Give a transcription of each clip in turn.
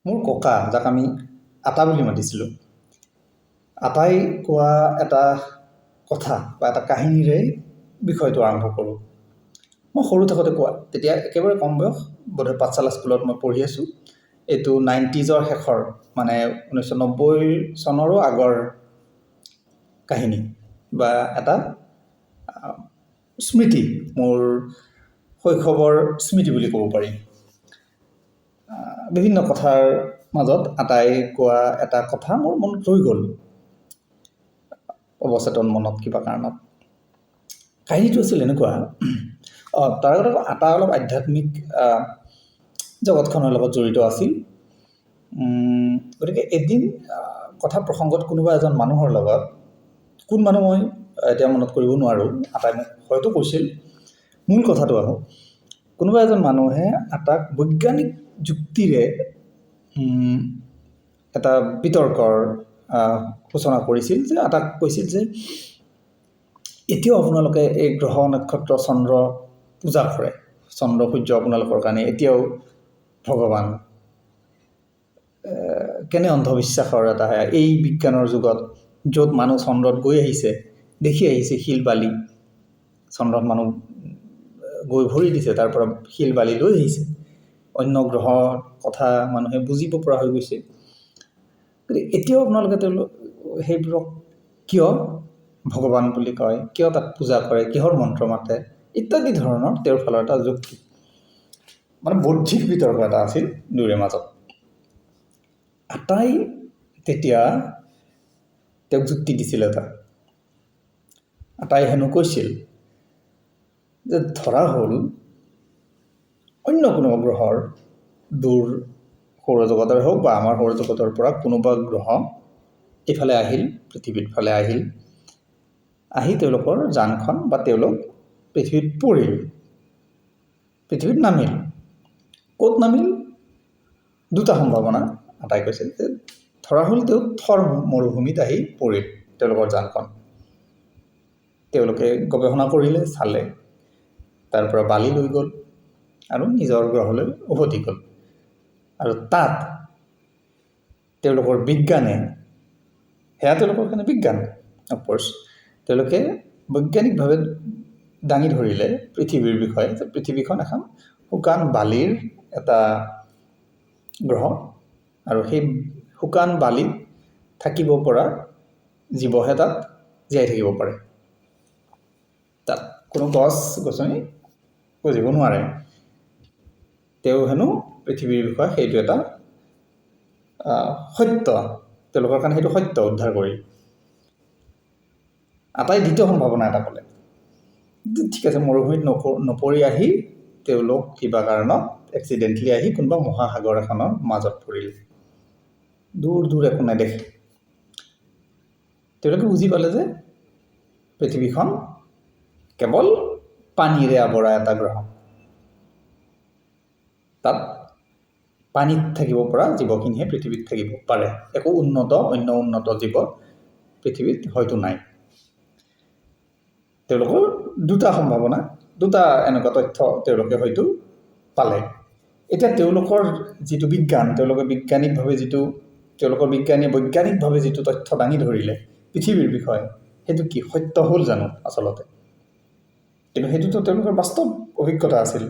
মোৰ ককা, যাক আমি আতা বুলি মাতিছিলোঁ, আতাই কোৱা এটা কথা বা এটা কাহিনীৰে বিষয়টো আৰম্ভ কৰোঁ। মই সৰু থাকোঁতে কোৱা, তেতিয়া একেবাৰে কম বয়স, বোধহয় পাঠশালা স্কুলত মই পঢ়ি আছোঁ। এইটো 90s শেষৰ, মানে 1990 চনৰো আগৰ কাহিনী বা এটা স্মৃতি, মোৰ শৈশৱৰ স্মৃতি বুলি ক'ব পাৰি। বিভিন্ন কথাৰ মাজত আটাই কোৱা এটা কথা মোৰ মনত ৰৈ গ'ল, অৱচেতন মনত কিবা কাৰণত। কাহিনীটো আছিল এনেকুৱা, তাৰ আগতে আটা অলপ আধ্যাত্মিক জগতখনৰ লগত জড়িত আছিল। গতিকে এদিন কথা প্ৰসংগত কোনোবা এজন মানুহৰ লগত, কোন মানুহ মই এতিয়া মনত কৰিব নোৱাৰোঁ, আটাই মোক হয়তো কৈছিল। মূল কথাটো আহোঁ, কোনোবা এজন মানুহে আটাক বৈজ্ঞানিক যুক্তিৰে এটা বিতৰ্কৰ সূচনা কৰিছিল, যে আটাক কৈছিল যে এতিয়াও আপোনালোকে এই গ্ৰহ নক্ষত্ৰ চন্দ্ৰ পূজা কৰে, চন্দ্ৰ সূৰ্য আপোনালোকৰ কাৰণে এতিয়াও ভগৱান। কেনে অন্ধবিশ্বাসৰ এটা এই বিজ্ঞানৰ যুগত, য'ত মানুহ চন্দ্ৰত গৈ আহিছে, দেখি আহিছে শিল বালি, চন্দ্ৰত মানুহ গৈ ভৰি দিছে, তাৰ পৰা শিল বালি লৈ আহিছে, অন্য গ্ৰহৰ কথা মানুহে বুজিব পৰা হৈ গৈছে। গতিকে এতিয়াও আপোনালোকে সেইবোৰক কিয় ভগৱান বুলি কয়, কিয় তাক পূজা কৰে, কিহৰ মন্ত্ৰ মাতে ইত্যাদি ধৰণৰ তেওঁৰ ফালৰ এটা যুক্তি, মানে বৌদ্ধিক বিতৰ্ক এটা আছিল দুয়োৰে মাজত। আটাই তেতিয়া তেওঁক যুক্তি দিছিল এটা। আটাই হেনো কৈছিল যে ধৰা হ'ল অন্য কোনো গ্ৰহৰ, দূৰ সৌৰজগতৰ হওক বা আমাৰ সৌৰজগতৰ পৰা কোনোবা গ্ৰহ এইফালে আহিল, পৃথিৱীৰ ফালে আহিল, আহি তেওঁলোকৰ যানখন বা তেওঁলোক পৃথিৱীত পৰিল, পৃথিৱীত নামিল। ক'ত নামিল? দুটা সম্ভাৱনা আটাই কৈছিল। যে ধৰা হ'ল তেওঁ থৰ মৰুভূমিত আহি পৰিল, তেওঁলোকৰ যানখন। তেওঁলোকে গৱেষণা কৰিলে, চালে, তাৰ পৰা বালি লৈ গ'ল আৰু নিজৰ গ্ৰহলৈ উভতি গ'ল। আৰু তাত তেওঁলোকৰ বিজ্ঞানে, সেয়া তেওঁলোকৰ কাৰণে বিজ্ঞান, অফক'ৰ্ছ, তেওঁলোকে বৈজ্ঞানিকভাৱে দাঙি ধৰিলে পৃথিৱীৰ বিষয়ে, যে পৃথিৱীখন এখন শুকান বালিৰ এটা গ্ৰহ, আৰু সেই শুকান বালিত থাকিব পৰা জীৱহে তাত জীয়াই থাকিব পাৰে। তাত কোনো গছ গছনি গজিব নোৱাৰে। তেওঁ হেনো পৃথিৱীৰ বিষয়ে সেইটো এটা সত্য, তেওঁলোকৰ কাৰণে সেইটো সত্য উদ্ধাৰ কৰি। আটাই দ্বিতীয় সম্ভাৱনা এটা ক'লে, ঠিক আছে, মৰুভূমিত নপৰি আহি তেওঁলোক কিবা কাৰণত এক্সিডেণ্টলি আহি কোনোবা মহাসাগৰ এখনৰ মাজত পৰিল, দূৰ দূৰ একো নেদেখে। তেওঁলোকে বুজি পালে যে পৃথিৱীখন কেৱল পানীৰে আৱৰা এটা গ্ৰহ, তাত পানীত থাকিব পৰা জীৱখিনিহে পৃথিৱীত থাকিব পাৰে, একো অন্য উন্নত জীৱ পৃথিৱীত হয়তো নাই। তেওঁলোকৰ দুটা সম্ভাৱনা, দুটা এনেকুৱা তথ্য তেওঁলোকে হয়তো পালে। এতিয়া তেওঁলোকৰ যিটো বিজ্ঞান, তেওঁলোকৰ বিজ্ঞানীয়ে বৈজ্ঞানিকভাৱে যিটো তথ্য দাঙি ধৰিলে পৃথিৱীৰ বিষয়ে, সেইটো কি সত্য হ'ল জানো আচলতে? কিন্তু সেইটোতো তেওঁলোকৰ বাস্তৱ অভিজ্ঞতা আছিল।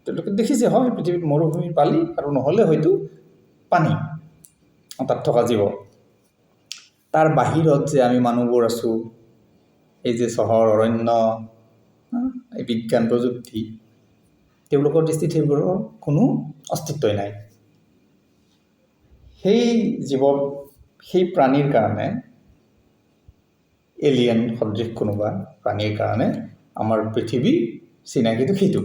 তেওঁলোকে দেখিছে, হয়, পৃথিৱীত মৰুভূমিৰ বালি, আৰু নহ'লে হয়তো পানী, তাত থকা জীৱ। তাৰ বাহিৰত যে আমি মানুহবোৰ আছোঁ, এই যে চহৰ, অৰণ্য, এই বিজ্ঞান প্ৰযুক্তি, তেওঁলোকৰ দৃষ্টিত সেইবোৰৰ কোনো অস্তিত্বই নাই। সেই সেই প্ৰাণীৰ কাৰণে, এলিয়েন সদৃশ কোনোবা প্ৰাণীৰ কাৰণে আমাৰ পৃথিৱী চিনাকিটো সেইটো।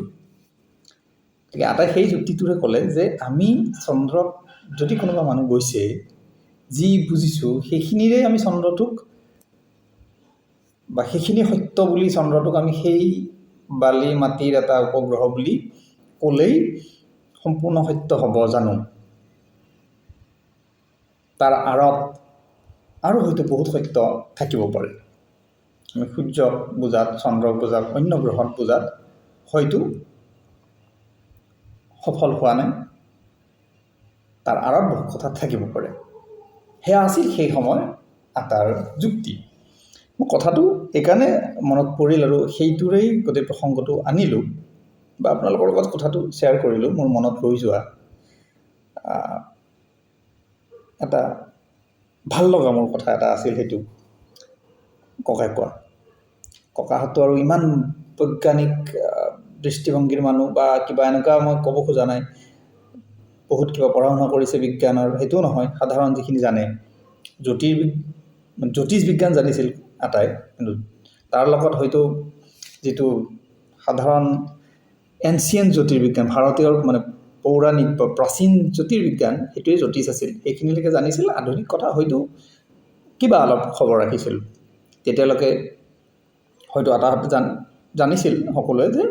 গতিকে আটাই সেই যুক্তিটোৰে ক'লে যে আমি চন্দ্ৰত যদি কোনোবা মানুহ গৈছে, যি বুজিছোঁ সেইখিনিৰে আমি চন্দ্ৰটোক, বা সেইখিনি সত্য বুলি চন্দ্ৰটোক আমি সেই বালি মাটিৰ এটা উপগ্ৰহ বুলি ক'লেই সম্পূৰ্ণ সত্য হ'ব জানো? তাৰ আঁৰত আৰু হয়তো বহুত সত্য থাকিব পাৰে। আমি সূৰ্যক বুজাত, চন্দ্ৰক বুজাত, অন্য গ্ৰহত বুজাত হয়তো সফল হোৱা নাই। তাৰ আঁৰত বহু কথা থাকিব পাৰে। সেয়া আছিল সেই সময়ৰ আটাৰ যুক্তি। মই কথাটো সেইকাৰণে মনত পৰিল আৰু সেইটোৰেই গোটেই প্ৰসংগটো আনিলোঁ বা আপোনালোকৰ লগত কথাটো শ্বেয়াৰ কৰিলোঁ। মোৰ মনত ৰৈ যোৱা এটা ভাল লগা মোৰ কথা এটা আছিল, সেইটো ককাই কোৱা। ককাহঁতো আৰু ইমান বৈজ্ঞানিক দৃষ্টিভংগীৰ মানুহ বা কিবা এনেকুৱা মই ক'ব খোজা নাই, বহুত কিবা পঢ়া শুনা কৰিছে বিজ্ঞানৰ, সেইটোও নহয়। সাধাৰণ যিখিনি জানে, জ্যোতিষ বিজ্ঞান জানিছিল আটাই, কিন্তু তাৰ লগত হয়তো যিটো সাধাৰণ এনচিয়েণ্ট জ্যোতিৰ্বিজ্ঞান, ভাৰতীয় মানে পৌৰাণিক বা প্ৰাচীন জ্যোতিৰ্বিজ্ঞান, সেইটোৱে জ্যোতিষ আছিল, সেইখিনিলৈকে জানিছিল। আধুনিক কথা হয়তো কিবা অলপ খবৰ ৰাখিছিল। তেতিয়ালৈকে হয়তো আটাহঁতে জানিছিল সকলোৱে যে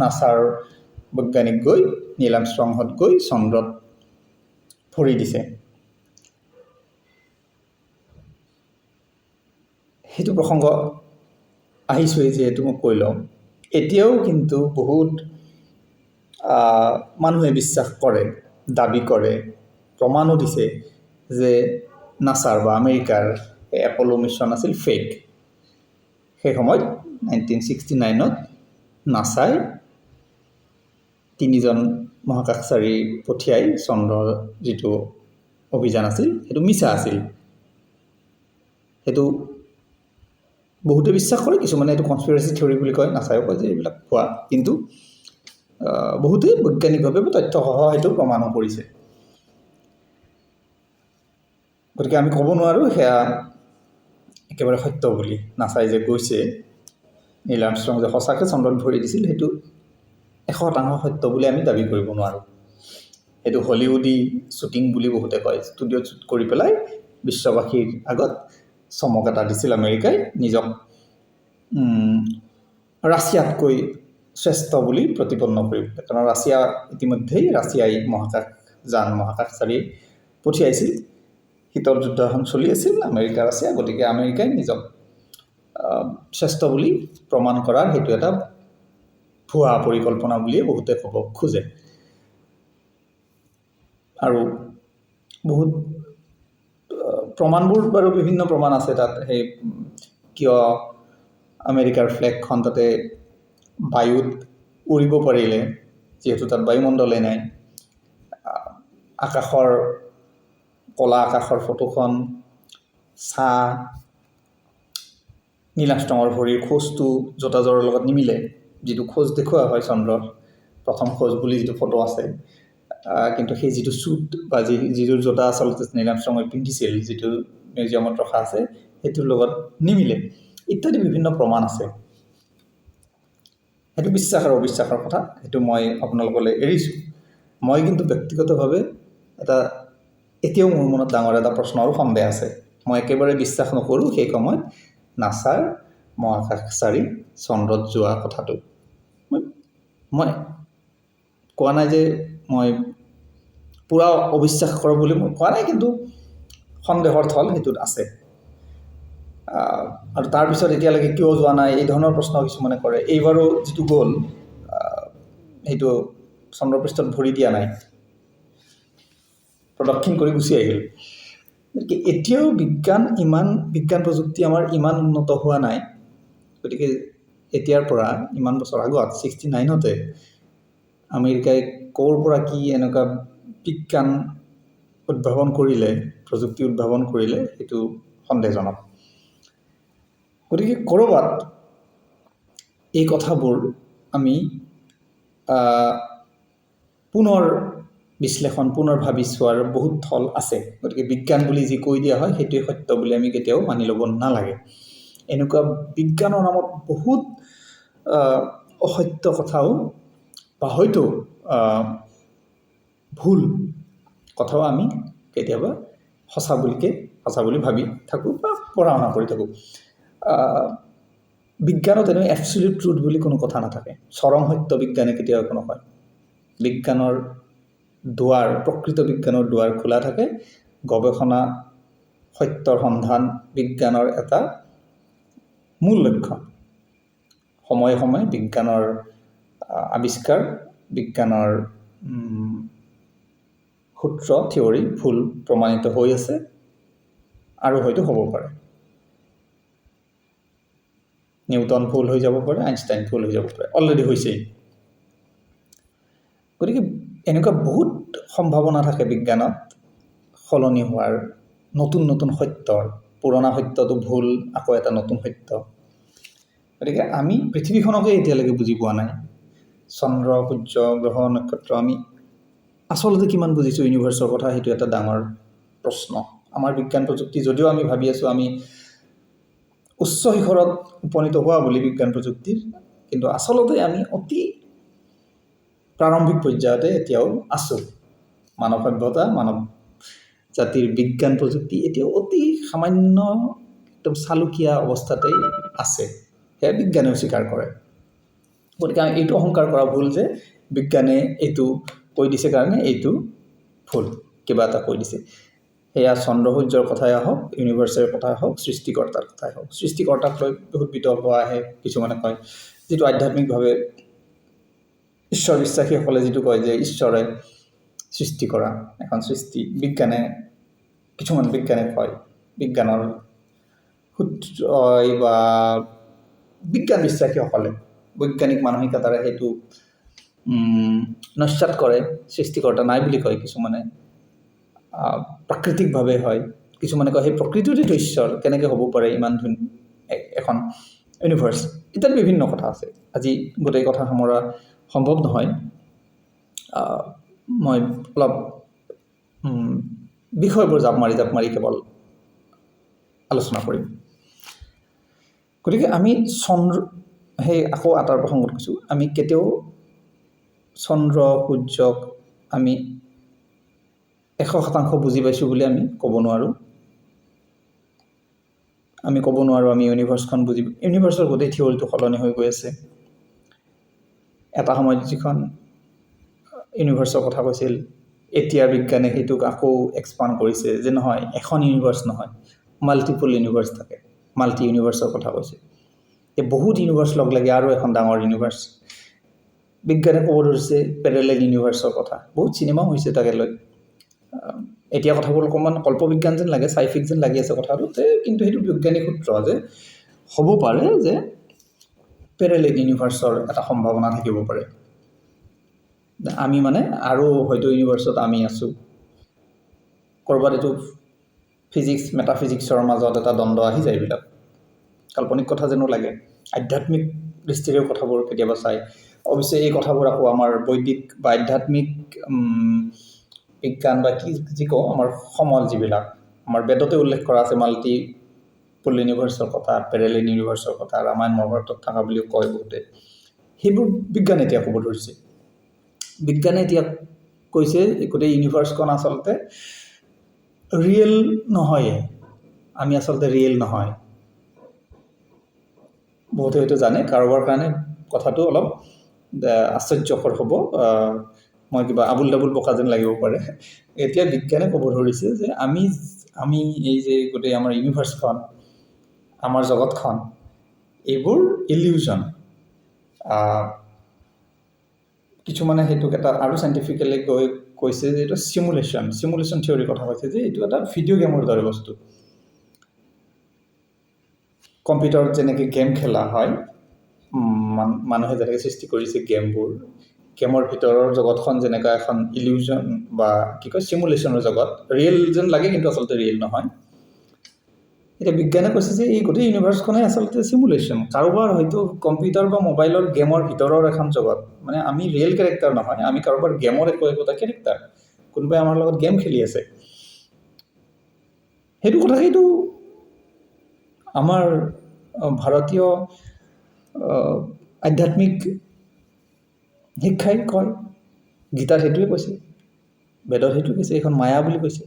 নাছাৰ বৈজ্ঞানিক গৈ নীল আৰ্মষ্ট্ৰংহঁত গৈ চন্দ্ৰত ভৰি দিছে। সেইটো প্ৰসংগ আহিছোঁৱেই যিহেতু মই কৈ লওঁ। এতিয়াও কিন্তু বহুত মানুহে বিশ্বাস কৰে, দাবী কৰে, প্ৰমাণো দিছে যে নাছাৰ বা আমেৰিকাৰ এপ'লো মিছন আছিল ফেক। সেই সময়ত 1969ত নাছাই 3জন মহাকাশচাৰী পঠিয়াই চন্দ্ৰৰ যিটো অভিযান আছিল সেইটো মিছা আছিল। সেইটো বহুতে বিশ্বাস কৰে, কিছুমানে এইটো কনস্পিৰেচি থিয়ৰী বুলি কয়, নাছাইও কয় যে এইবিলাক ভুৱা। কিন্তু বহুতেই বৈজ্ঞানিকভাৱে তথ্যসহ সেইটো প্ৰমাণো কৰিছে। গতিকে আমি ক'ব নোৱাৰোঁ সেয়া একেবাৰে সত্য বুলি। নাছাই যে গৈছে, নীল আৰ্মষ্ট্ৰং যে সঁচাকৈ চন্দ্ৰত ভৰি দিছিল, সেইটো 100% সত্য বুলি আমি দাবী কৰিব নোৱাৰোঁ। সেইটো হলিউডি শ্বুটিং বুলি বহুতে কয়। ষ্টুডিঅ'ত শ্বুট কৰি পেলাই বিশ্ববাসীৰ আগত চমক এটা দিছিল আমেৰিকাই, নিজক ৰাছিয়াতকৈ শ্ৰেষ্ঠ বুলি প্ৰতিপন্ন কৰিব। কাৰণ ৰাছিয়া ইতিমধ্যেই ৰাছিয়াই মহাকাশচাৰী পঠিয়াইছিল। শীতল যুদ্ধ এখন চলি আছিল আমেৰিকা ৰাছিয়া, গতিকে আমেৰিকাই নিজক শ্ৰেষ্ঠ বুলি প্ৰমাণ কৰাৰ সেইটো এটা ভুৱা পৰিকল্পনা বুলিয়ে বহুতে ক'ব খোজে। আৰু বহুত প্ৰমাণবোৰ বাৰু বিভিন্ন প্ৰমাণ আছে তাত। সেই কিয় আমেৰিকাৰ ফ্লেগখন তাতে বায়ুত উৰিব পাৰিলে, যিহেতু তাত বায়ুমণ্ডলেই নাই। আকাশৰ কলা আকাশৰ ফটোখন, নীল আৰ্মষ্ট্ৰঙৰ ভৰিৰ খোজটো জোতাযোৰৰ লগত নিমিলে, যিটো খোজ দেখুওৱা হয় চন্দ্ৰৰ প্ৰথম খোজ বুলি যিটো ফটো আছে। কিন্তু সেই যিটো শ্বুট বা যিযোৰ জোতা আচলতে নীল আৰ্মষ্ট্ৰঙে পিন্ধিছিল, যিটো মিউজিয়ামত ৰখা আছে, সেইটোৰ লগত নিমিলে, ইত্যাদি বিভিন্ন প্ৰমাণ আছে। সেইটো বিশ্বাস আৰু অবিশ্বাসৰ কথা, সেইটো মই আপোনালোকলৈ এৰিছোঁ। মই কিন্তু ব্যক্তিগতভাৱে এতিয়াও মোৰ মনত ডাঙৰ এটা প্ৰশ্ন আৰু সন্দেহ আছে। মই একেবাৰে বিশ্বাস নকৰোঁ সেই সময়ত নাছাৰ মহাকাশচাৰী চন্দ্ৰত যোৱা কথাটো। মই কোৱা নাই যে মই পূৰা অবিশ্বাস কৰোঁ বুলি মই কোৱা নাই, কিন্তু সন্দেহৰ থল সেইটোত আছে। আৰু তাৰপিছত এতিয়ালৈকে কিয় যোৱা নাই, এই ধৰণৰ প্ৰশ্ন কিছুমানে কৰে। এইবাৰো যিটো গ'ল, সেইটো চন্দ্ৰপৃষ্ঠত ভৰি দিয়া নাই, প্ৰদক্ষিণ কৰি গুচি আহিল। গতিকে এতিয়াও বিজ্ঞান প্ৰযুক্তি আমাৰ ইমান উন্নত হোৱা নাই। গতিকে এতিয়াৰ পৰা ইমান বছৰ আগত 69তে আমেৰিকাই ক'ৰ পৰা কি এনেকুৱা বিজ্ঞান উদ্ভাৱন কৰিলে, প্ৰযুক্তি উদ্ভাৱন কৰিলে, সেইটো সন্দেহজনক। গতিকে ক'ৰবাত এই কথাবোৰ আমি পুনৰ বিশ্লেষণ, পুনৰ ভাবি চোৱাৰ বহুত থল আছে। গতিকে বিজ্ঞান বুলি যি কৈ দিয়া হয় সেইটোৱে সত্য বুলি আমি কেতিয়াও মানি ল'ব নালাগে। এনেকুৱা বিজ্ঞানৰ নামত বহুত অসত্য কথাও বা হয়তো ভুল কথাও আমি কেতিয়াবা সঁচা বুলি ভাবি থাকোঁ বা পঢ়া শুনা কৰি থাকোঁ। বিজ্ঞানত এনেও এবছলিউট ট্ৰুথ বুলি কোনো কথা নাথাকে। চৰম সত্য বিজ্ঞানে কেতিয়াও একো নকয়। বিজ্ঞানৰ দুৱাৰ, প্ৰকৃত বিজ্ঞানৰ দুৱাৰ খোলা থাকে। গৱেষণা, সত্যৰ সন্ধান বিজ্ঞানৰ এটা মূল লক্ষ্য। সময়ে সময়ে বিজ্ঞানৰ আৱিষ্কাৰ, বিজ্ঞানৰ সূত্ৰ থিয়ৰী ভুল প্ৰমাণিত হৈ আছে আৰু হয়তো হ'ব পাৰে। নিউটন ভুল হৈ যাব পাৰে, আইনষ্টাইন ভুল হৈ যাব পাৰে, অলৰেডি হৈছেই। গতিকে এনেকুৱা বহুত সম্ভাৱনা থাকে বিজ্ঞানত সলনি হোৱাৰ, নতুন নতুন সত্যৰ, পুৰণা সত্যটো ভুল, আকৌ এটা নতুন সত্য। গতিকে আমি পৃথিৱীখনকে এতিয়ালৈকে বুজি পোৱা নাই। চন্দ্ৰ, সূৰ্য, গ্ৰহ, নক্ষত্ৰ আমি আচলতে কিমান বুজিছোঁ ইউনিভাৰ্চৰ কথা, সেইটো এটা ডাঙৰ প্ৰশ্ন। আমাৰ বিজ্ঞান প্ৰযুক্তি যদিও আমি ভাবি আছোঁ আমি উচ্চ শিখৰত উপনীত হোৱা বুলি বিজ্ঞান প্ৰযুক্তিৰ, কিন্তু আচলতে আমি অতি প্ৰাৰম্ভিক পৰ্যায়তে এতিয়াও আছোঁ। মানৱ সভ্যতা, মানৱ জাতিৰ বিজ্ঞান প্ৰযুক্তি এতিয়াও অতি সামান্য একদম চালুকীয়া অৱস্থাতেই আছে, সেয়া বিজ্ঞানেও স্বীকাৰ কৰে। গতিকে এইটো অহংকাৰ কৰা ভুল যে বিজ্ঞানে এইটো কৈ দিছে কাৰণে এইটো ভুল, কিবা এটা কৈ দিছে। সেয়া চন্দ্ৰ সূৰ্যৰ কথাই হওক, ইউনিভাৰ্চৰ কথাই হওক, সৃষ্টিকৰ্তাৰ কথাই হওক। সৃষ্টিকৰ্তাক লৈ বহুত বিতৰ্ক আহে। কিছুমানে কয়, যিটো আধ্যাত্মিকভাৱে ঈশ্বৰ বিশ্বাসীসকলে যিটো কয় যে ঈশ্বৰে সৃষ্টি কৰা এখন সৃষ্টি, কিছুমান বিজ্ঞানে কয়, বিজ্ঞানৰ সূত্ৰ বা বিজ্ঞান বিশ্বাসীসকলে বৈজ্ঞানিক মানসিকতাৰে সেইটো নস্যাৎ কৰে, সৃষ্টিকৰ্তা নাই বুলি কয়। কিছুমানে প্ৰাকৃতিকভাৱে হয়, কিছুমানে কয় সেই প্ৰকৃতিটো ঈশ্বৰ, কেনেকৈ হ'ব পাৰে ইমান এখন ইউনিভাৰ্চ। ইত্যাদি বিভিন্ন কথা আছে। আজি গোটেই কথা সামৰা সম্ভৱ নহয়। মই অলপ বিষয়বোৰ জাপ মাৰি কেৱল আলোচনা কৰিম। গতিকে আমি সেই আকৌ আটাৰ প্ৰসংগত কৈছোঁ, আমি কেতিয়াও চন্দ্ৰ সূৰ্যক আমি 100% বুজি পাইছোঁ বুলি আমি ক'ব নোৱাৰোঁ। আমি ইউনিভাৰ্চখন ইউনিভাৰ্চৰ গোটেই থিয়ৰিটো সলনি হৈ গৈ আছে। এটা সময়ত যিখন ইউনিভাৰ্চৰ কথা কৈছিল, এতিয়া বিজ্ঞানে সেইটোক আকৌ এক্সপাণ্ড কৰিছে যে নহয়, এখন ইউনিভাৰ্চ নহয়, মাল্টিপল ইউনিভাৰ্চ থাকে, মাল্টি ইউনিভাৰ্চৰ কথা কৈছে। বহুত ইউনিভাৰ্চ লগ লাগি আৰু এখন ডাঙৰ ইউনিভাৰ্চ। বিজ্ঞানে ক'ব ধৰিছে পেৰেলেল ইউনিভাৰ্চৰ কথা। বহুত চিনেমাও হৈছে তাকে লৈ। এতিয়া কথাবোৰ অকণমান কল্পবিজ্ঞান যেন লাগে, চাইফিক যেন লাগি আছে কথাটোতে, কিন্তু সেইটো বৈজ্ঞানিক সূত্ৰ যে হ'ব পাৰে যে পেৰেলেল ইউনিভাৰ্চৰ এটা সম্ভাৱনা থাকিব পাৰে। আমি আৰু হয়তো ইউনিভাৰ্চত আমি আছোঁ। ক'ৰবাত এইটো মেটাফিজিক্সৰ মাজত এটা দ্বন্দ্ব আহি যায়। এইবিলাক কাল্পনিক কথা যেনো লাগে। আধ্যাত্মিক দৃষ্টিৰেও কথাবোৰ কেতিয়াবা চাই। অৱশ্যে এই কথাবোৰ আকৌ আমাৰ বৈদিক বা আধ্যাত্মিক বিজ্ঞান বা যি কওঁ, আমাৰ সমল যিবিলাক, আমাৰ বেদতে উল্লেখ কৰা আছে মাল্টিপল ইউনিভাৰ্চৰ কথা, পেৰেলেল ইউনিভাৰ্চৰ কথা, ৰামায়ণ মহাভাৰতত থকা বুলিও কয় বহুতে। সেইবোৰ বিজ্ঞানে এতিয়া ক'ব ধৰিছে। বিজ্ঞানে এতিয়া কৈছে গোটেই ইউনিভাৰ্চখন আচলতে ৰিয়েল নহয়, আমি আচলতে ৰিয়েল নহয়। বহুতে হয়তো জানে, কাৰোবাৰ কাৰণে কথাটো অলপ আশ্চৰ্যকৰ হ'ব, মই কিবা আবুল ডাবুল বকা যেন লাগিব পাৰে। এতিয়া বিজ্ঞানে ক'ব ধৰিছে যে আমি এই যে গোটেই আমাৰ ইউনিভাৰ্চখন, আমাৰ জগতখন, এইবোৰ ইলিউজন। কিছুমানে সেইটোক এটা আৰু চাইণ্টিফিকেলি কৈছে যে এইটো চিমুলেশ্যন থিয়ৰীৰ কথা কৈছে, যে এইটো এটা ভিডিঅ' গেমৰ দৰে বস্তু। কম্পিউটাৰত যেনেকৈ গেম খেলা হয়, মানুহে যেনেকৈ সৃষ্টি কৰিছে গেমৰ ভিতৰৰ জগতখন যেনেকুৱা এখন ইলিউজন বা চিমুলেশ্যনৰ জগত, ৰিয়েল যেন লাগে কিন্তু আচলতে ৰিয়েল নহয়। এতিয়া বিজ্ঞানে কৈছে যে এই গোটেই ইউনিভাৰ্চখনেই আচলতে চিমুলেশ্যন, কাৰোবাৰ হয়তো কম্পিউটাৰ বা মোবাইলৰ গেমৰ ভিতৰৰ এখন জগত। আমি ৰিয়েল কেৰেক্টাৰ নহয়, আমি কাৰোবাৰ গেমৰ একোটা কেৰেক্টাৰ, কোনোবাই আমাৰ লগত গেম খেলি আছে। সেইটো আমাৰ ভাৰতীয় আধ্যাত্মিক শিক্ষাই কয়, গীতাত সেইটোৱে কৈছে, বেদত সেইটোৱে কৈছে, এইখন মায়া বুলি কৈছে,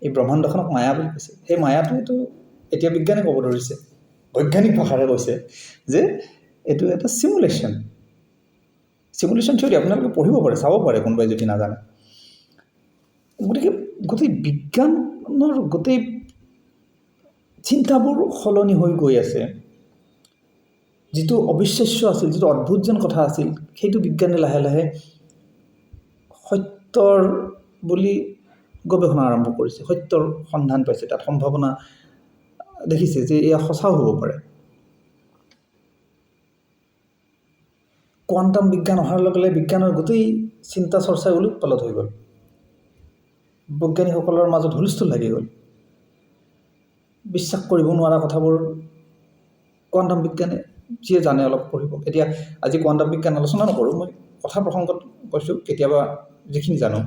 এই ব্ৰহ্মাণ্ডখনক মায়া বুলি কৈছে। সেই মায়াটোৱেতো এতিয়া বিজ্ঞানে ক'ব ধৰিছে, বৈজ্ঞানিক ভাষাৰে কৈছে যে এইটো এটা চিমুলেশ্যন থিয়ৰী। আপোনালোকে পঢ়িব পাৰে, চাব পাৰে কোনোবাই যদি নাজানে। গতিকে গোটেই বিজ্ঞানৰ গোটেই চিন্তাবোৰ সলনি হৈ গৈ আছে। যিটো অবিশ্বাস্য আছিল, যিটো অদ্ভুত যেন কথা আছিল, সেইটো বিজ্ঞানে লাহে লাহে সত্য সত্যৰ বুলি গৱেষণা আৰম্ভ কৰিছে, সত্যৰ সন্ধান পাইছে, তাত সম্ভাৱনা দেখিছে যে এয়া সঁচাও হ'ব পাৰে। কোৱাণ্টাম বিজ্ঞান অহাৰ লগে লগে বিজ্ঞানৰ গোটেই চিন্তা চৰ্চা উলট পালট হৈ গ'ল, বৈজ্ঞানিকসকলৰ মাজত হুলস্থুল লাগি গ'ল। বিশ্বাস কৰিব নোৱাৰা কথাবোৰ কোৱাণ্টাম বিজ্ঞানে যিয়ে জানে অলপ পঢ়িব। এতিয়া আজি কোৱাণ্টাম বিজ্ঞান আলোচনা নকৰোঁ, মই কথা প্ৰসংগত কৈছোঁ, কেতিয়াবা যিখিনি জানো।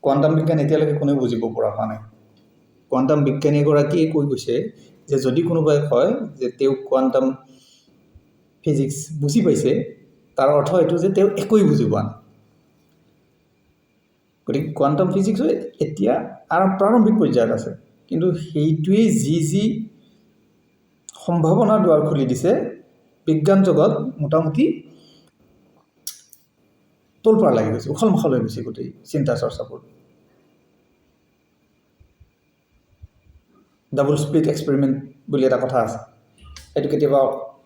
কোৱাণ্টাম বিজ্ঞান এতিয়ালৈকে কোনেও বুজিব পৰা হোৱা নাই। কোৱাণ্টাম বিজ্ঞানী এগৰাকীয়ে কৈ গৈছে যে যদি কোনোবাই কয় যে তেওঁ কোৱাণ্টাম ফিজিক্স বুজি পাইছে, তাৰ অৰ্থ এইটো যে তেওঁ একোৱেই বুজি পোৱা নাই। গতিকে কোৱাণ্টাম ফিজিক্স এতিয়া প্ৰাৰম্ভিক পৰ্যায়ত আছে, কিন্তু সেইটোৱেই যি সম্ভাৱনাৰ দুৱাৰ খুলি দিছে, বিজ্ঞান জগত মোটামুটি তোলপাৰ লাগি গৈছে, উখল মাখল হৈ গৈছে গোটেই চিন্তা চৰ্চাবোৰ। ডাবল স্প্লিট এক্সপেৰিমেণ্ট বুলি এটা কথা আছে, সেইটো কেতিয়াবা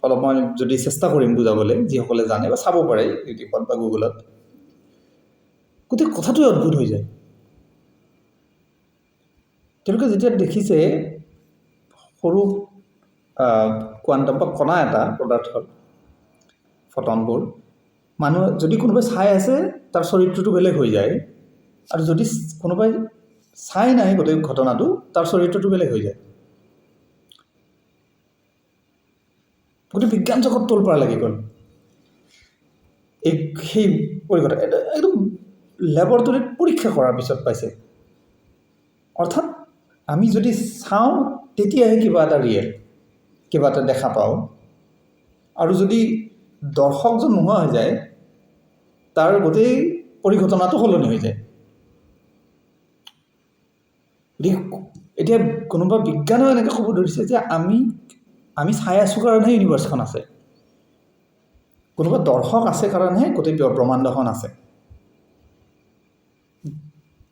অলপ মই যদি চেষ্টা কৰিম বুজাবলৈ, যিসকলে জানে বা চাব পাৰে ইউটিউবত বা গুগলত, গোটেই কথাটোৱে অদ্ভুত হৈ যায়। তেওঁলোকে যেতিয়া দেখিছে সৰু কোৱাণ্টাম বা কণা এটা পদাৰ্থত, ফটনবোৰ, মানুহে যদি কোনোবাই চাই আছে তাৰ চৰিত্ৰটো বেলেগ হৈ যায়, আৰু যদি কোনোবাই চাই নাই গোটেই ঘটনাটো, তাৰ চৰিত্ৰটো বেলেগ হৈ যায়। গোটেই বিজ্ঞান জগত তোলপাৰ লাগি গ'ল সেই পৰিঘটনা। একদম লেবৰেটৰীত পৰীক্ষা কৰাৰ পিছত পাইছে। অৰ্থাৎ আমি যদি চাওঁ তেতিয়াহে কিবা এটা ৰিয়েল, কিবা এটা দেখা পাওঁ, আৰু যদি দৰ্শকজন নোহোৱা হৈ যায় তাৰ গোটেই পৰিঘটনাটো সলনি হৈ যায়। এতিয়া কোনোবা বিজ্ঞানেও এনেকৈ ক'ব ধৰিছে যে আমি চাই আছোঁ কাৰণেহে ইউনিভাৰ্ছখন আছে, কোনোবা দৰ্শক আছে কাৰণেহে গোটেই ব্ৰহ্মাণ্ডখন আছে।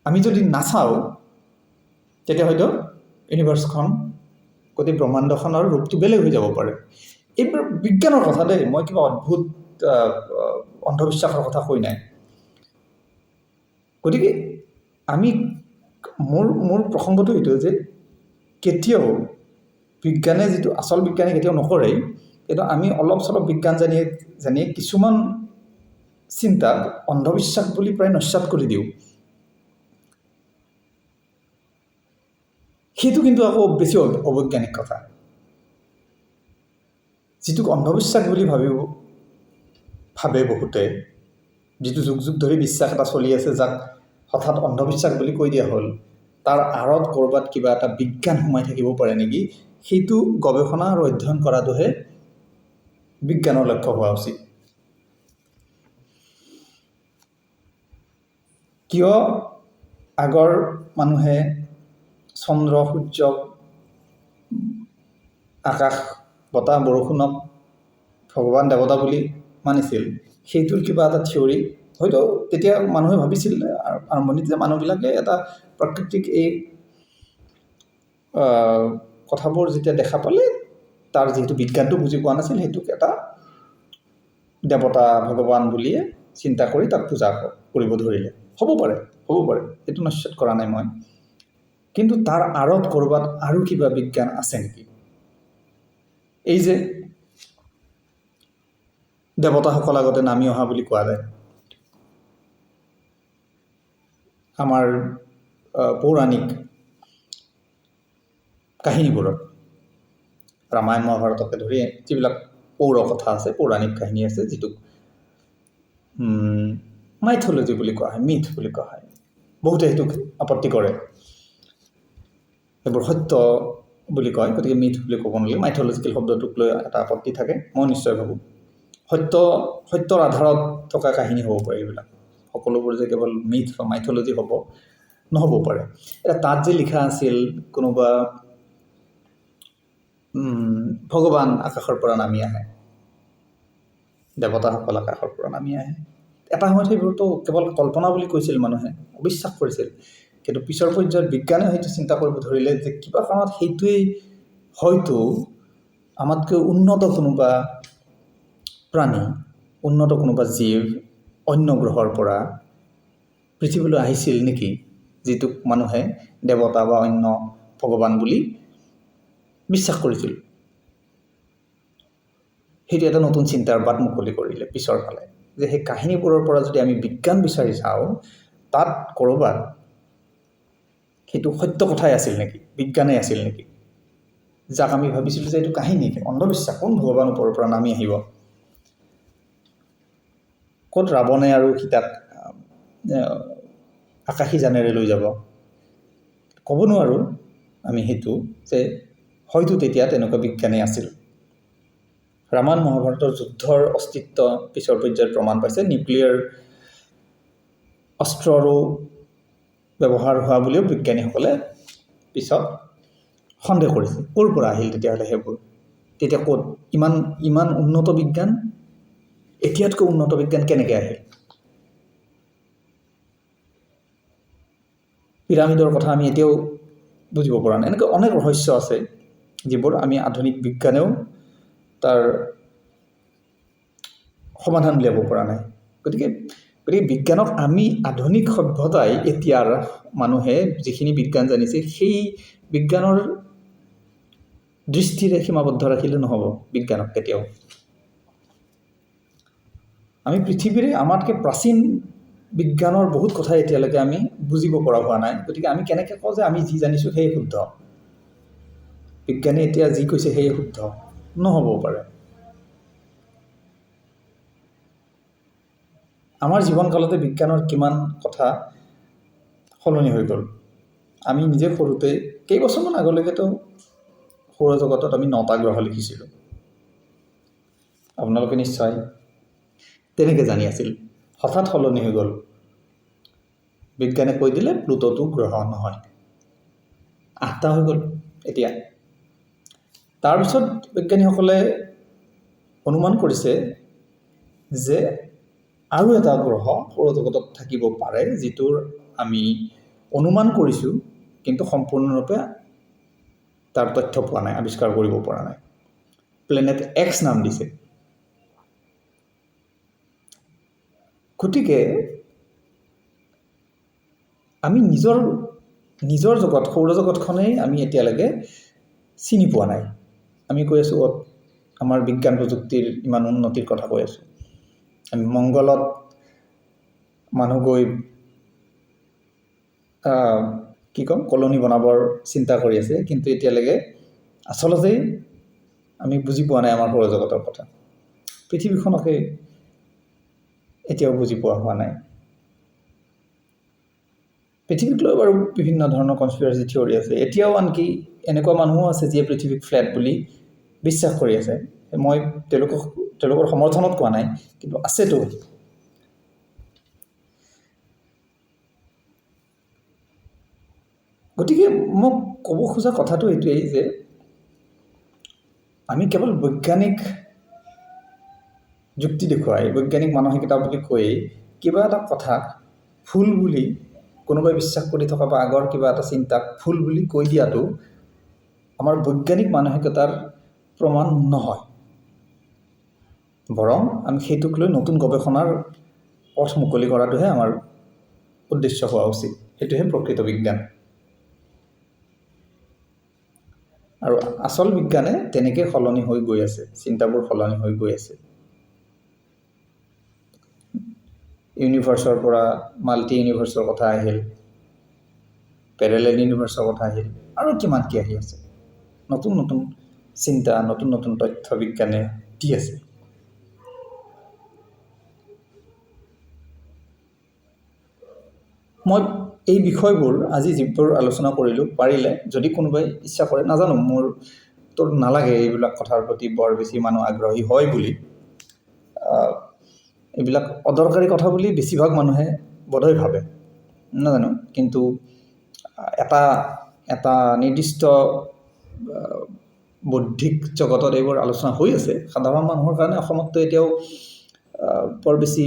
আমি যদি নাচাওঁ তেতিয়া হয়তো ইউনিভাৰ্ছখন, গোটেই ব্ৰহ্মাণ্ডখনৰ ৰূপটো বেলেগ হৈ যাব পাৰে। এইবোৰ বিজ্ঞানৰ কথা দেই, মই কিবা অদ্ভুত অন্ধবিশ্বাসৰ কথা কৈ নাই। গতিকে মোৰ প্ৰসংগটো এইটো যে কেতিয়াও বিজ্ঞানে যিটো আচল বিজ্ঞানে কেতিয়াও নকৰেই, কিন্তু আমি অলপ চলপ বিজ্ঞান জানিয়ে কিছুমান চিন্তাক অন্ধবিশ্বাস বুলি প্ৰায় নস্যাৎ কৰি দিওঁ। সেইটো কিন্তু আকৌ বেছি অবৈজ্ঞানিক কথা। যিটোক অন্ধবিশ্বাস বুলি ভাবে বহুতে, যিটো যুগ যুগ ধৰি বিশ্বাস এটা চলি আছে, যাক হঠাৎ অন্ধবিশ্বাস বুলি কৈ দিয়া হ'ল, তাৰ আঁৰত ক'ৰবাত কিবা এটা বিজ্ঞান সোমাই থাকিব পাৰে নেকি, সেইটো গৱেষণা আৰু অধ্যয়ন কৰাটোহে বিজ্ঞানৰ লক্ষ্য হোৱা উচিত। কিয় আগৰ মানুহে চন্দ্ৰ, সূৰ্য, আকাশ, বতাহ, বৰষুণক ভগৱান দেৱতা বুলি মানিছিল, সেইটোৰ কিবা এটা থিয়ৰী হয়তো তেতিয়া মানুহে ভাবিছিল আৰম্ভণিত যে মানুহবিলাকে এটা প্ৰাকৃতিক এই কথাবোৰ যেতিয়া দেখা পালে, তাৰ যিহেতু বিজ্ঞানটো বুজি পোৱা নাছিল, সেইটোক এটা দেৱতা ভগৱান বুলিয়ে চিন্তা কৰি তাক পূজা কৰিব ধৰিলে। হ'ব পাৰে, এইটো নস্যাৎ কৰা নাই মই, কিন্তু তাৰ আঁৰত ক'ৰবাত আৰু কিবা বিজ্ঞান আছে নেকি? এই যে দেৱতাসকল আগতে নামি অহা বুলি কোৱা যায়, আমাৰ পৌৰাণিক কাহিনীবোৰত, ৰামায়ণ মহাভাৰতকে ধৰি যিবিলাক পৌৰ কথা আছে, পৌৰাণিক কাহিনী আছে, যিটোক মাইথলজি বুলি কোৱা হয়, মিথ বুলি কোৱা হয়। বহুতে সেইটোক আপত্তি কৰে, সেইবোৰ সত্য বুলি কয়, গতিকে মিথ বুলি ক'ব নালাগে, মাইথলজিকেল শব্দটোক লৈ এটা আপত্তি থাকে। মই নিশ্চয় ভাবোঁ সত্যৰ আধাৰত থকা কাহিনী হ'ব পাৰে এইবিলাক, সকলোবোৰ যে কেৱল মিথ বা মাইথলজি নহ'ব পাৰে। এতিয়া তাত যে লিখা আছিল কোনোবা ভগৱান আকাশৰ পৰা নামি আহে, দেৱতাসকল আকাশৰ পৰা নামি আহে, এটা সময়ত সেইবোৰতো কেৱল কল্পনা বুলি কৈছিল, মানুহে অবিশ্বাস কৰিছিল। কিন্তু পিছৰ পৰ্যায়ত বিজ্ঞানে হয়তো চিন্তা কৰিব ধৰিলে যে কিবা কাৰণত সেইটোৱেই হয়তো আমাতকৈ উন্নত কোনোবা প্ৰাণী, উন্নত কোনোবা জীৱ অন্য গ্ৰহৰ পৰা পৃথিৱীলৈ আহিছিল নেকি, যিটোক মানুহে দেৱতা বা অন্য ভগৱান বুলি বিশ্বাস কৰিছিল। সেইটো এটা নতুন চিন্তাৰ বাট মুকলি কৰিলে পিছৰ ফালে, যে সেই কাহিনীবোৰৰ পৰা যদি আমি বিজ্ঞান বিচাৰি চাওঁ, তাত ক'ৰবাত সেইটো সত্য কথাই আছিল নেকি, বিজ্ঞানেই আছিল নেকি, যাক আমি ভাবিছিলোঁ যে এইটো কাহিনী, অন্ধবিশ্বাস, কোন ভগৱান ওপৰৰ পৰা নামি আহিব, ক'ত ৰাৱণে আৰু সীতাক আকাশী জানেৰে লৈ যাব। ক'ব নোৱাৰোঁ আমি সেইটো, যে হয়তো তেতিয়া তেনেকুৱা বিজ্ঞানেই আছিল। ৰামায়ণ মহাভাৰতৰ যুদ্ধৰ অস্তিত্ব পিছৰ পৰ্যায়ত প্ৰমাণ পাইছে। নিউক্লিয়াৰ অস্ত্ৰৰো ব্যৱহাৰ হোৱা বুলিও বিজ্ঞানীসকলে পিছত সন্দেহ কৰিছে। ক'ৰ পৰা আহিল তেতিয়াহ'লে সেইবোৰ? তেতিয়া ক'ত ইমান উন্নত বিজ্ঞান, এতিয়াতকৈ উন্নত বিজ্ঞান কেনেকৈ আহিল? পিৰামিডৰ কথা আমি এতিয়াও বুজিব পৰা নাই। এনেকৈ অনেক ৰহস্য আছে যিবোৰ আমি আধুনিক বিজ্ঞানেও তাৰ সমাধান উলিয়াব পৰা নাই। গতিকে বিজ্ঞানক আমি আধুনিক সভ্যতাই এতিয়াৰ মানুহে যিখিনি বিজ্ঞান জানিছে, সেই বিজ্ঞানৰ দৃষ্টিৰে সীমাবদ্ধ ৰাখিলে নহ'ব বিজ্ঞানক কেতিয়াও। আমি পৃথিৱীৰে আমাতকৈ প্ৰাচীন বিজ্ঞানৰ বহুত কথা এতিয়ালৈকে আমি বুজিব পৰা হোৱা নাই। গতিকে আমি কেনেকৈ কওঁ যে আমি যি জানিছোঁ সেয়ে শুদ্ধ, বিজ্ঞানে এতিয়া যি কৈছে সেয়ে শুদ্ধ? নহ'বও পাৰে। আমাৰ জীৱনকালতে বিজ্ঞানৰ কিমান কথা সলনি হৈ গ'ল। আমি নিজে সৰুতে কেইবছৰমান আগলৈকেতো সৌৰজগতত আমি 9টা গ্ৰহ লিখিছিলোঁ। আপোনালোকে নিশ্চয় তেনেকৈ জানি আছিল। হঠাৎ সলনি হৈ গ'ল, বিজ্ঞানে কৈ দিলে প্লুট'টো গ্ৰহ নহয়, 8টা হৈ গ'ল এতিয়া। তাৰপিছত বিজ্ঞানীসকলে অনুমান কৰিছে যে আৰু এটা গ্ৰহ সৌৰজগতত থাকিব পাৰে, যিটোৰ আমি অনুমান কৰিছোঁ কিন্তু সম্পূৰ্ণৰূপে তাৰ তথ্য পোৱা নাই, আৱিষ্কাৰ কৰিব পৰা নাই। প্লেনেট এক্স নাম দিছে। গতিকে আমি নিজৰ জগত, সৌৰজগতখনেই আমি এতিয়ালৈকে চিনি পোৱা নাই। আমি কৈ আছোঁ আমাৰ বিজ্ঞান প্ৰযুক্তিৰ ইমান উন্নতিৰ কথা কৈ আছোঁ। আমি মংগলত মানুহ গৈ কলনী বনাবৰ চিন্তা কৰি আছে, কিন্তু এতিয়ালৈকে আচলতে আমি বুজি পোৱা নাই আমাৰ সৌৰজগতৰ কথা। পৃথিৱীখনকে এতিয়াও বুজি পোৱা হোৱা নাই। পৃথিৱীক লৈ বাৰু বিভিন্ন ধৰণৰ কনস্পিৰেচি থিয়ৰী আছে। এতিয়াও আনকি এনেকুৱা মানুহো আছে যিয়ে পৃথিৱীক ফ্লেট বুলি বিশ্বাস কৰি আছে। মই তেওঁলোকৰ সমৰ্থনত কোৱা নাই, কিন্তু আছেতো। গতিকে মোক ক'ব খোজা কথাটো এইটোৱেই যে আমি কেৱল বৈজ্ঞানিক যুক্তি দেখুৱাই, বৈজ্ঞানিক মানসিকতা বুলি কৈয়ে কিবা এটা কথাক ভুল বুলি কোনোবাই বিশ্বাস কৰি থকা বা আগৰ কিবা এটা চিন্তাক ভুল বুলি কৈ দিয়াটো আমাৰ বৈজ্ঞানিক মানসিকতাৰ প্ৰমাণ নহয়। বৰং আমি সেইটোক লৈ নতুন গৱেষণাৰ পথ মুকলি কৰাটোহে আমাৰ উদ্দেশ্য হোৱা উচিত। সেইটোহে প্ৰকৃত বিজ্ঞান। আৰু আচল বিজ্ঞানে তেনেকৈ সলনি হৈ গৈ আছে, চিন্তাবোৰ সলনি হৈ গৈ আছে। ইউনিভাৰ্চৰ পৰা মাল্টি ইউনিভাৰ্চৰ কথা আহিল, পেৰেলেল ইউনিভাৰ্চৰ কথা আহিল, আৰু কিমান কি আহি আছে। নতুন নতুন চিন্তা, নতুন নতুন তথ্য বিজ্ঞানে দি আছে। মই এই বিষয়বোৰ আজি যিবোৰ আলোচনা কৰিলোঁ, পাৰিলে যদি কোনোবাই ইচ্ছা কৰে, নাজানো তোৰ নালাগে এইবিলাক কথাৰ প্ৰতি বৰ বেছি মানুহ আগ্ৰহী হয় বুলি, এইবিলাক অদৰকাৰী কথা বুলি বেছিভাগ মানুহে বোধহয় ভাবে, নাজানো। কিন্তু এটা নিৰ্দিষ্ট বৌদ্ধিক জগতত এইবোৰ আলোচনা হৈ আছে। সাধাৰণ মানুহৰ কাৰণে অসমততো এতিয়াও বৰ বেছি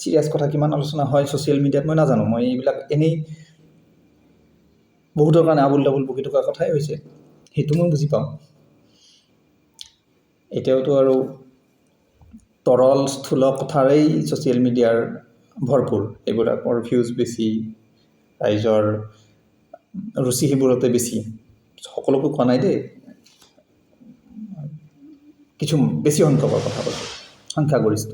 চিৰিয়াছ কথা কিমান আলোচনা হয় ছ'চিয়েল মিডিয়াত মই নাজানো। মই এইবিলাক এনেই বহুতৰ কাৰণে আবুল তাবুল বকি থকা কথাই হৈছে, সেইটো মই বুজি পাওঁ। এতিয়াওতো আৰু তৰল স্থূল কথাৰেই ছ'চিয়েল মিডিয়াৰ ভৰপূৰ, এইবিলাকৰ ভিউজ বেছি, ৰাইজৰ ৰুচি সেইবোৰতে বেছি। সকলোকে কোৱা নাই দেই, কিছু বেছি সংখ্যকৰ কথা কৈছোঁ, সংখ্যাগৰিষ্ঠ।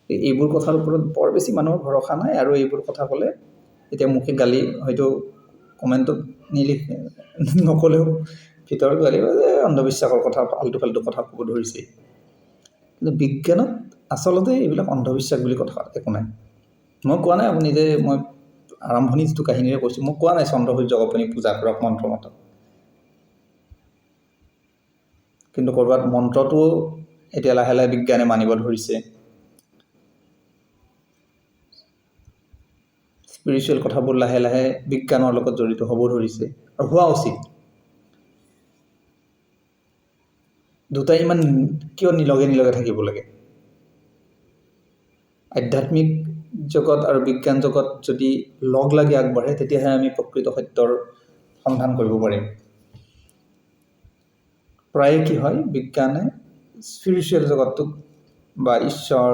এইবোৰ কথাৰ ওপৰত বৰ বেছি মানুহৰ ভৰসা নাই, আৰু এইবোৰ কথা ক'লে এতিয়া মুখে গালি হয়তো কমেণ্টত নক'লেও ভিতৰত গালি যে অন্ধবিশ্বাসৰ কথা, আল্টু ফাল্টু কথা ক'ব ধৰিছে। কিন্তু বিজ্ঞানত আচলতে এইবিলাক অন্ধবিশ্বাস বুলি কথা একো নাই। মই কোৱা নাই আপুনি যে মই আৰম্ভণি যিটো কাহিনীৰে কৈছোঁ, মই কোৱা নাই চন্দ্ৰ সূৰ্যক আপুনি পূজা কৰক মন্ত্ৰ মাতক, কিন্তু ক'ৰবাত মন্ত্ৰটো এতিয়া লাহে লাহে বিজ্ঞানে মানিব ধৰিছে। স্পিৰিচুৱেল কথাবোৰ লাহে লাহে বিজ্ঞানৰ লগত জড়িত হ'ব ধৰিছে, আৰু হোৱা উচিত। দুটাই ইমান কিয় নিলগে নিলগে থাকিব লাগে? আধ্যাত্মিক জগত আৰু বিজ্ঞান জগত যদি লগ লাগি আগবাঢ়ে, তেতিয়াহে আমি প্ৰকৃত সত্যৰ সন্ধান কৰিব পাৰিম। প্ৰায়ে কি হয়, বিজ্ঞানে স্পিৰিচুৱেল জগতটোক বা ঈশ্বৰ,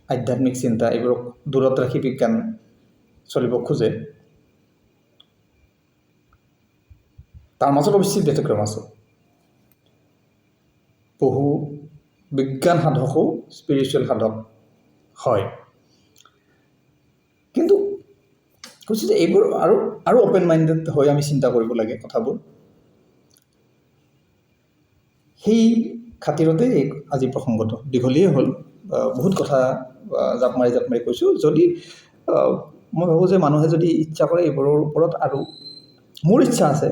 আধ্যাত্মিক চিন্তা এইবোৰক দূৰত ৰাখি বিজ্ঞান চলিব খোজে। তাৰ মাজত অৱশ্যে ব্যতিক্ৰম আছে। বহু বিজ্ঞান সাধকো স্পিৰিচুৱেল সাধক হয়। কিন্তু কৈছোঁ যে এইবোৰ আৰু অপেন মাইণ্ডেড হৈ আমি চিন্তা কৰিব লাগে কথাবোৰ। সেই খাতিৰতে আজি প্ৰসংগটো দীঘলীয়ে হ'ল, বহুত কথা জাপ মাৰি কৈছোঁ। যদি মই ভাবোঁ যে মানুহে যদি ইচ্ছা কৰে এইবোৰৰ ওপৰত, আৰু মোৰ ইচ্ছা আছে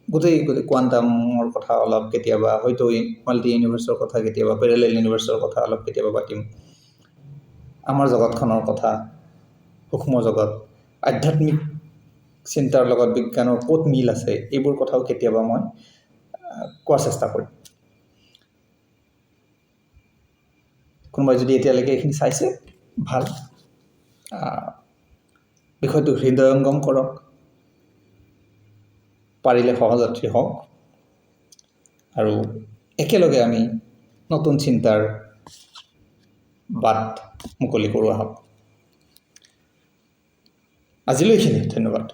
গোটেই কোৱাণ্টামৰ কথা অলপ কেতিয়াবা, হয়তো মাল্টি ইউনিভাৰ্চৰ কথা কেতিয়াবা, পেৰেলেল ইউনিভাৰ্চৰ কথা অলপ কেতিয়াবা পাতিম, আমাৰ জগতখনৰ কথা, সূক্ষ্ম জগত, আধ্যাত্মিক চিন্তাৰ লগত বিজ্ঞানৰ ক'ত মিল আছে, এইবোৰ কথাও কেতিয়াবা মই কোৱাৰ চেষ্টা কৰিম। কোনোবাই যদি এতিয়ালৈকে এইখিনি চাইছে ভাল, বিষয়টো হৃদয়ংগম কৰক, পাৰিলে সহযাত্ৰী হওক, আৰু একেলগে আমি নতুন চিন্তাৰ বাট মুকলি কৰোঁ আহক। আজিলৈ এইখিনি, ধন্যবাদ।